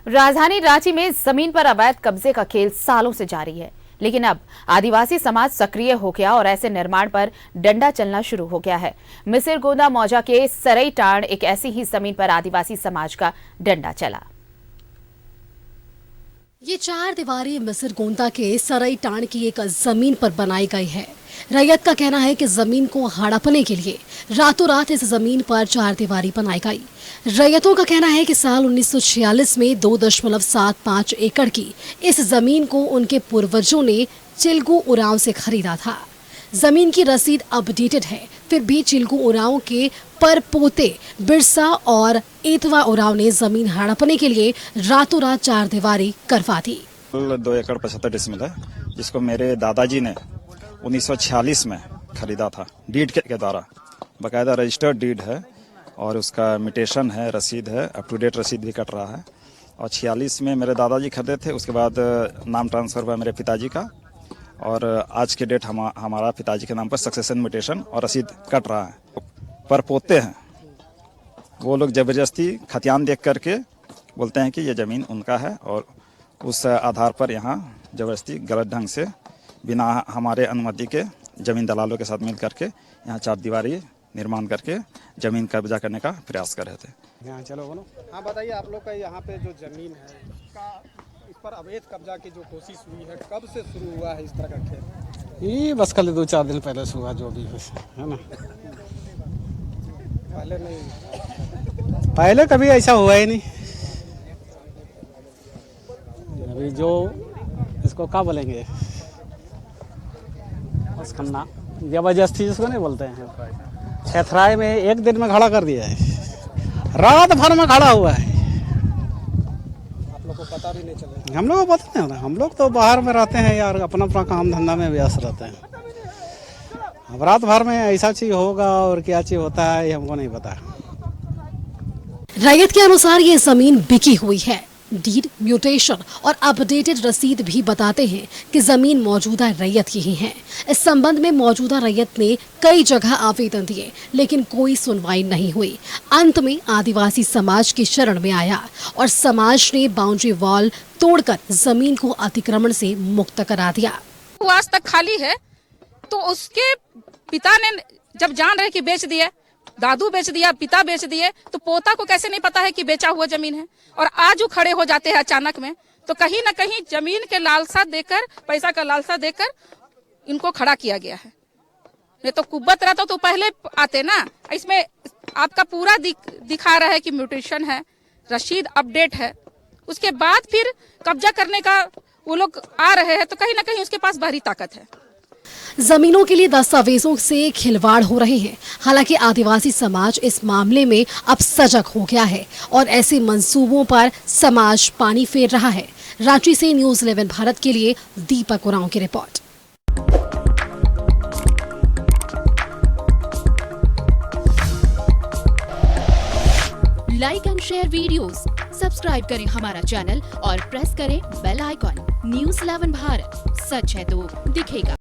राजधानी रांची में जमीन पर अवैध कब्जे का खेल सालों से जारी है, लेकिन अब आदिवासी समाज सक्रिय हो गया और ऐसे निर्माण पर डंडा चलना शुरू हो गया है। मिसिरगोंदा मौजा के सरई टांड एक ऐसी ही जमीन पर आदिवासी समाज का डंडा चला। ये 4 दीवारी मिसिरगोंदा के सरई टांड की एक जमीन पर बनाई गई है। रैयत का कहना है कि जमीन को हड़पने के लिए रातों रात इस जमीन पर 4 दीवारी बनाई गई। रैयतों का कहना है कि साल 1946 में 2.75 एकड़ की इस जमीन को उनके पूर्वजों ने चिल्गू उरांव से खरीदा था। जमीन की रसीद अपडेटेड है, फिर भी चिल्गू उरांव के परपोते बिरसा और एतवा उरांव ने जमीन हड़पने के लिए रातों रात 4 दीवारी करवा दी। 2 एकड़ 75 डिसमिल है, जिसको मेरे दादाजी ने 1946 में खरीदा था डीड के द्वारा। बाकायदा रजिस्टर्ड डीड है और उसका मिटेशन है, रसीद है, अप टू डेट रसीद भी कट रहा है। और 46 में मेरे दादाजी खरीदे थे, उसके बाद नाम ट्रांसफ़र हुआ मेरे पिताजी का और आज के डेट हमारा पिताजी के नाम पर सक्सेशन मिटेशन और रसीद कट रहा है। पर पोते हैं वो लोग ज़बरदस्ती खतियान देख करके बोलते हैं कि ये ज़मीन उनका है और उस आधार पर यहाँ ज़बरदस्ती गलत ढंग से बिना हमारे अनुमति के ज़मीन दलालों के साथ मिल करके यहाँ 4 दीवारी निर्माण करके ज़मीन कब्जा करने का प्रयास कर रहे थे। यहाँ चलो बोलो। हाँ बताइए, आप लोग का यहाँ पे जो ज़मीन है इस पर अवैध कब्जा की जो कोशिश हुई है, कब से शुरू हुआ है इस तरह का खेल? ये बस कल 2-4 दिन पहले से हुआ, जो भी है ना। पहले नहीं, पहले कभी ऐसा हुआ ही नहीं। अभी जो इसको क्या बोलेंगे, बस खन्ना जबरदस्ती जिसको नहीं बोलते हैं, छेथराय में 1 दिन में खड़ा कर दिया है, रात भर में खड़ा हुआ है। आप लोग को पता भी नहीं चला? हम लोग को पता नहीं होता, हम लोग तो बाहर में रहते हैं यार, अपना अपना काम धंधा में व्यस्त रहते हैं। अब रात भर में ऐसा चीज होगा और क्या चीज होता है ये हमको नहीं पता। रैयत के अनुसार ये जमीन बिकी हुई है। डीड, म्यूटेशन और अपडेटेड रसीद भी बताते हैं कि जमीन मौजूदा रैयत की ही है। इस संबंध में मौजूदा रैयत ने कई जगह आवेदन दिए, लेकिन कोई सुनवाई नहीं हुई। अंत में आदिवासी समाज की शरण में आया और समाज ने बाउंड्री वॉल तोड़कर जमीन को अतिक्रमण से मुक्त करा दिया। वो आज तक खाली है, तो उसके पिता ने जब जान रहे कि बेच दिए, दादू बेच दिया, पिता बेच दिए, तो पोता को कैसे नहीं पता है कि बेचा हुआ जमीन है। और आज वो खड़े हो जाते हैं अचानक में, तो कहीं ना कहीं जमीन के लालसा देकर, पैसा का लालसा देकर इनको खड़ा किया गया है। नहीं तो कुब्बत रहता तो पहले आते ना। इसमें आपका पूरा दिखा रहा है कि म्यूटेशन है, रसीद अपडेट है, उसके बाद फिर कब्जा करने का वो लोग आ रहे हैं, तो कहीं ना कहीं उसके पास बाहरी ताकत है। जमीनों के लिए दस्तावेजों से खिलवाड़ हो रहे हैं। हालांकि आदिवासी समाज इस मामले में अब सजग हो गया है और ऐसे मंसूबों पर समाज पानी फेर रहा है। रांची से न्यूज़ 11 भारत के लिए दीपक उरांव की report. Like and share videos, subscribe करें हमारा चैनल और प्रेस करें बेल आइकॉन। न्यूज़ 11 भारत, सच है तो दिखेगा।